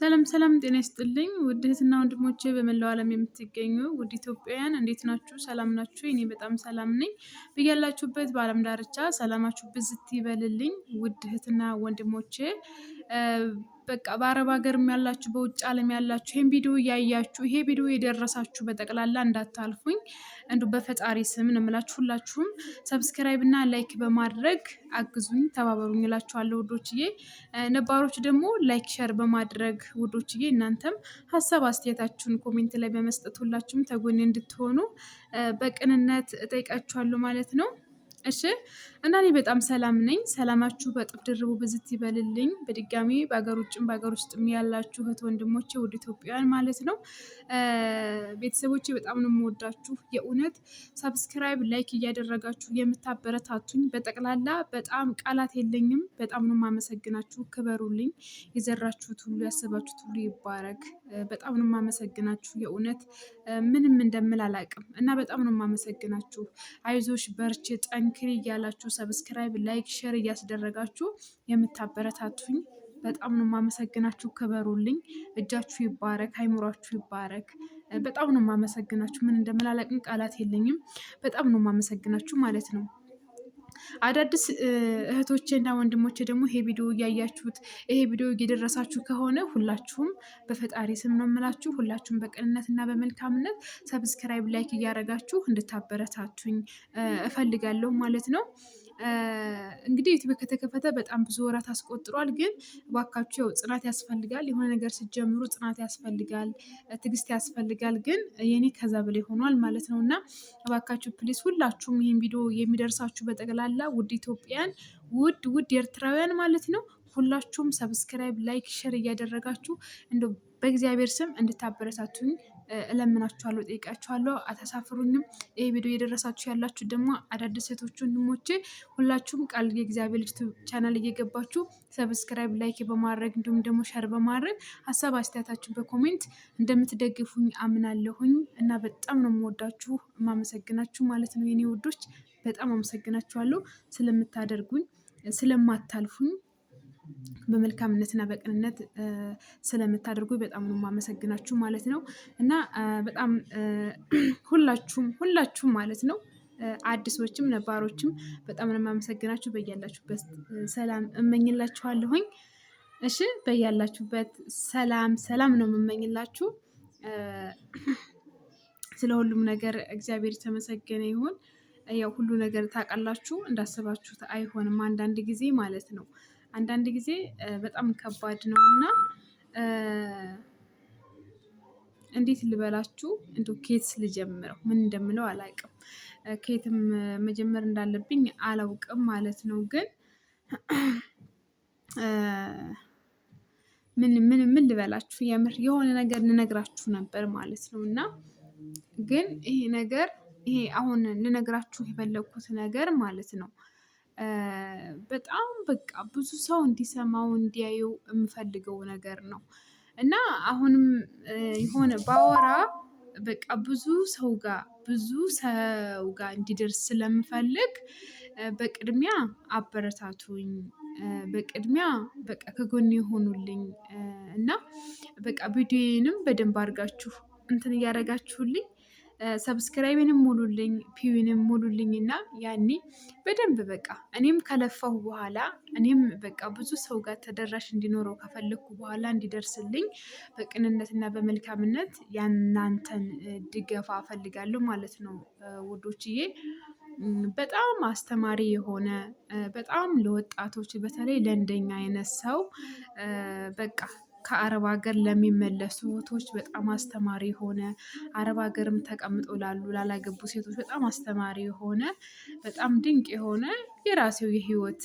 ሰላም ሰላም ጤና ይስጥልኝ ውድ እህትና ወንድሞቼ በመላው ዓለም የምትገኙ ውድ ኢትዮጵያውያን እንዴት ናችሁ? ሰላም ናችሁ? እኔ በጣም ሰላም ነኝ። በያላችሁበት በዓለም ዳርቻ ሰላማችሁ ብዝት ይበልልኝ ውድ እህትና ወንድሞቼ። በቃ በአረብ ሀገርም ያላችሁ በውጭ ዓለም ያላችሁ ይሄን ቪዲዮ እያያችሁ ይሄ ቪዲዮ የደረሳችሁ በጠቅላላ እንዳታልፉኝ እንዲሁ በፈጣሪ ስም ነው የምላችሁ። ሁላችሁም ሰብስክራይብ እና ላይክ በማድረግ አግዙኝ ተባበሩኝ እላችኋለሁ ውዶችዬ። ነባሮች ደግሞ ላይክ ሸር በማድረግ ውዶችዬ እናንተም ሀሳብ አስተያየታችሁን ኮሜንት ላይ በመስጠት ሁላችሁም ተጎኔ እንድትሆኑ በቅንነት እጠይቃችኋለሁ ማለት ነው። እሺ እና እኔ በጣም ሰላም ነኝ። ሰላማችሁ በጥፍ ድርቡ ብዝት ይበልልኝ። በድጋሚ በሀገር ውጭም በሀገር ውስጥም ያላችሁ እህት ወንድሞቼ ውድ ኢትዮጵያውያን ማለት ነው ቤተሰቦቼ በጣም ነው የምወዳችሁ። የእውነት ሰብስክራይብ ላይክ እያደረጋችሁ የምታበረታቱኝ በጠቅላላ በጣም ቃላት የለኝም። በጣም ነው የማመሰግናችሁ። ክበሩልኝ። የዘራችሁት ሁሉ ያሰባችሁት ሁሉ ይባረክ። በጣም ነው የማመሰግናችሁ። የእውነት ምንም እንደምል አላውቅም እና በጣም ነው የማመሰግናችሁ። አይዞሽ በርቺ ጠንክሪ እያላችሁ ሰብስክራይብ ላይክ ሼር እያስደረጋችሁ የምታበረታቱኝ በጣም ነው የማመሰግናችሁ። ክበሩልኝ። እጃችሁ ይባረክ፣ አይምሯችሁ ይባረክ። በጣም ነው የማመሰግናችሁ። ምን እንደምል አላውቅም፣ ቃላት የለኝም። በጣም ነው የማመሰግናችሁ ማለት ነው። አዳዲስ እህቶቼ እና ወንድሞቼ ደግሞ ይሄ ቪዲዮ እያያችሁት ይሄ ቪዲዮ እየደረሳችሁ ከሆነ ሁላችሁም በፈጣሪ ስም ነው የምላችሁ፣ ሁላችሁም በቅንነት እና በመልካምነት ሰብስክራይብ ላይክ እያደረጋችሁ እንድታበረታቱኝ እፈልጋለሁ ማለት ነው። እንግዲህ ዩቲዩብ ከተከፈተ በጣም ብዙ ወራት አስቆጥሯል። ግን እባካችሁ ያው ጽናት ያስፈልጋል። የሆነ ነገር ስትጀምሩ ጽናት ያስፈልጋል፣ ትዕግስት ያስፈልጋል። ግን የኔ ከዛ በላይ ሆኗል ማለት ነው እና እባካችሁ ፕሊስ ሁላችሁም ይህን ቪዲዮ የሚደርሳችሁ በጠቅላላ ውድ ኢትዮጵያን ውድ ኤርትራውያን ማለት ነው ሁላችሁም ሰብስክራይብ ላይክ ሸር እያደረጋችሁ እንደው በእግዚአብሔር ስም እንድታበረታቱኝ እለምናችኋለሁ፣ ጠይቃችኋለሁ። አታሳፍሩኝም። ይህ ቪዲዮ እየደረሳችሁ ያላችሁ ደግሞ አዳዲስ ሴቶች ወንድሞቼ ሁላችሁም ቃል የእግዚአብሔር ልጅ ቻናል እየገባችሁ ሰብስክራይብ ላይክ በማድረግ እንዲሁም ደግሞ ሸር በማድረግ ሀሳብ አስተያየታችሁን በኮሜንት እንደምትደግፉኝ አምናለሁኝ እና በጣም ነው የምወዳችሁ የማመሰግናችሁ ማለት ነው። የኔ ውዶች በጣም አመሰግናችኋለሁ ስለምታደርጉኝ፣ ስለማታልፉኝ በመልካምነትና በቅንነት ስለምታደርጉኝ በጣም ነው የማመሰግናችሁ ማለት ነው እና በጣም ሁላችሁም ማለት ነው አዲሶችም ነባሮችም በጣም ነው የማመሰግናችሁ። በያላችሁበት ሰላም እመኝላችኋለሁኝ። እሺ በያላችሁበት ሰላም ነው የምመኝላችሁ። ስለ ሁሉም ነገር እግዚአብሔር የተመሰገነ ይሁን። ያው ሁሉ ነገር ታውቃላችሁ እንዳሰባችሁት አይሆንም አንዳንድ ጊዜ ማለት ነው። አንዳንድ ጊዜ በጣም ከባድ ነው እና እንዴት ልበላችሁ እንደው ኬትስ ልጀምረው ምን እንደምለው አላውቅም። ኬትም መጀመር እንዳለብኝ አላውቅም ማለት ነው። ግን ምን ልበላችሁ የምር የሆነ ነገር ልነግራችሁ ነበር ማለት ነው እና ግን ይሄ አሁን ልነግራችሁ የፈለኩት ነገር ማለት ነው በጣም በቃ ብዙ ሰው እንዲሰማው እንዲያየው የምፈልገው ነገር ነው እና አሁንም የሆነ ባወራ በቃ ብዙ ሰው ጋር እንዲደርስ ስለምፈልግ በቅድሚያ አበረታቱኝ። በቅድሚያ በቃ ከጎኔ የሆኑልኝ እና በቃ ቪዲዮዬንም በደንብ አድርጋችሁ እንትን እያደረጋችሁልኝ ሰብስክራይብንም ሙሉልኝ ፒዊንም ሙሉልኝ እና ያኔ በደንብ በቃ እኔም ከለፋሁ በኋላ እኔም በቃ ብዙ ሰው ጋር ተደራሽ እንዲኖረው ከፈለግኩ በኋላ እንዲደርስልኝ በቅንነትና በመልካምነት ያናንተን ድገፋ እፈልጋለሁ ማለት ነው ውዶችዬ። በጣም አስተማሪ የሆነ በጣም ለወጣቶች በተለይ ለእንደኛ አይነት ሰው በቃ ከአረብ ሀገር ለሚመለሱ እህቶች በጣም አስተማሪ የሆነ አረብ ሀገርም ተቀምጠው ላላገቡ ሴቶች በጣም አስተማሪ የሆነ በጣም ድንቅ የሆነ የራሴው የህይወት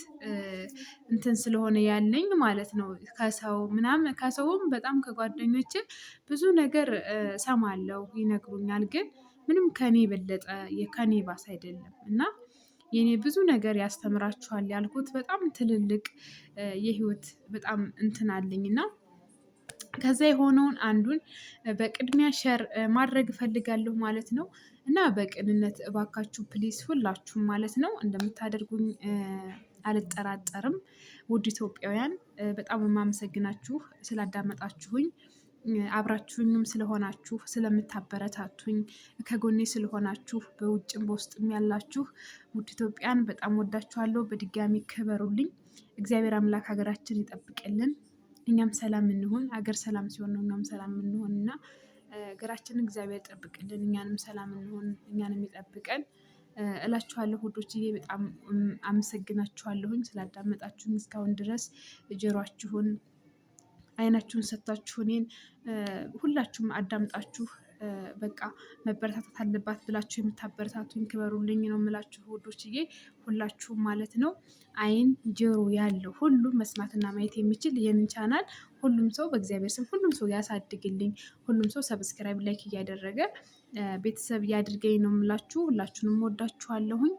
እንትን ስለሆነ ያለኝ ማለት ነው። ከሰውም በጣም ከጓደኞቼ ብዙ ነገር እሰማለሁ፣ ይነግሩኛል። ግን ምንም ከኔ የበለጠ ከኔ ባስ አይደለም እና የኔ ብዙ ነገር ያስተምራችኋል ያልኩት በጣም ትልልቅ የህይወት በጣም እንትን አለኝ እና ከዛ የሆነውን አንዱን በቅድሚያ ሸር ማድረግ እፈልጋለሁ ማለት ነው እና በቅንነት እባካችሁ ፕሊስ ሁላችሁም ማለት ነው እንደምታደርጉኝ አልጠራጠርም። ውድ ኢትዮጵያውያን በጣም የማመሰግናችሁ ስላዳመጣችሁኝ፣ አብራችሁኝም ስለሆናችሁ፣ ስለምታበረታቱኝ፣ ከጎኔ ስለሆናችሁ በውጭም በውስጥም ያላችሁ ውድ ኢትዮጵያን በጣም ወዳችኋለሁ። በድጋሚ ክበሩልኝ። እግዚአብሔር አምላክ ሀገራችን ይጠብቅልን። እኛም ሰላም እንሆን። ሀገር ሰላም ሲሆን ነው እኛም ሰላም እንሆን እና ሀገራችንን እግዚአብሔር ይጠብቅልን። እኛንም ሰላም እንሆን፣ እኛንም ይጠብቀን እላችኋለሁ። ውዶችዬ በጣም አመሰግናችኋለሁኝ ስላዳመጣችሁኝ እስካሁን ድረስ ጆሯችሁን አይናችሁን ሰጥታችሁ እኔን ሁላችሁም አዳምጣችሁ በቃ መበረታታት አለባት ብላችሁ የምታበረታቱኝ ክበሩልኝ ነው የምላችሁ ውዶችዬ፣ ሁላችሁም ማለት ነው። አይን ጆሮ ያለው ሁሉም መስማትና ማየት የሚችል ይህንን ቻናል ሁሉም ሰው በእግዚአብሔር ስም ሁሉም ሰው ያሳድግልኝ። ሁሉም ሰው ሰብስክራይብ፣ ላይክ እያደረገ ቤተሰብ እያድርገኝ ነው የምላችሁ። ሁላችሁንም ወዳችኋለሁኝ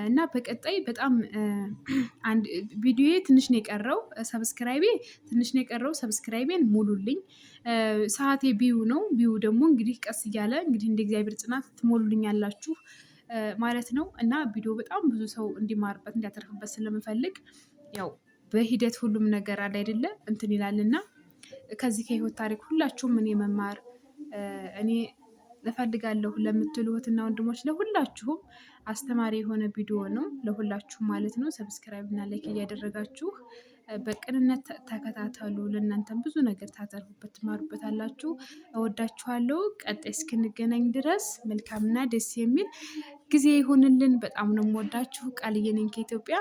እና በቀጣይ በጣም አንድ ቪዲዮ ትንሽ ነው የቀረው፣ ሰብስክራይቤ ትንሽ ነው የቀረው። ሰብስክራይቤን ሙሉልኝ። ሰዓቴ ቢዩ ነው። ቢዩ ደግሞ እንግዲህ ቀስ እያለ እንግዲህ እንደ እግዚአብሔር ጽናት ትሞሉልኝ ያላችሁ ማለት ነው እና ቪዲዮ በጣም ብዙ ሰው እንዲማርበት እንዲያተርፍበት ስለምፈልግ ያው በሂደት ሁሉም ነገር አለ አይደለ እንትን ይላልና ከዚህ ከህይወት ታሪክ ሁላችሁም እኔ መማር እኔ እፈልጋለሁ ለምትሉ እህትና ወንድሞች ለሁላችሁም አስተማሪ የሆነ ቪዲዮ ነው፣ ለሁላችሁም ማለት ነው። ሰብስክራይብ እና ላይክ እያደረጋችሁ በቅንነት ተከታተሉ። ለእናንተም ብዙ ነገር ታተርፉበት ትማሩበት አላችሁ። እወዳችኋለሁ። ቀጣይ እስክንገናኝ ድረስ መልካምና ደስ የሚል ጊዜ ይሁንልን። በጣም ነው የምወዳችሁ። ቃልዬ ነኝ ከኢትዮጵያ።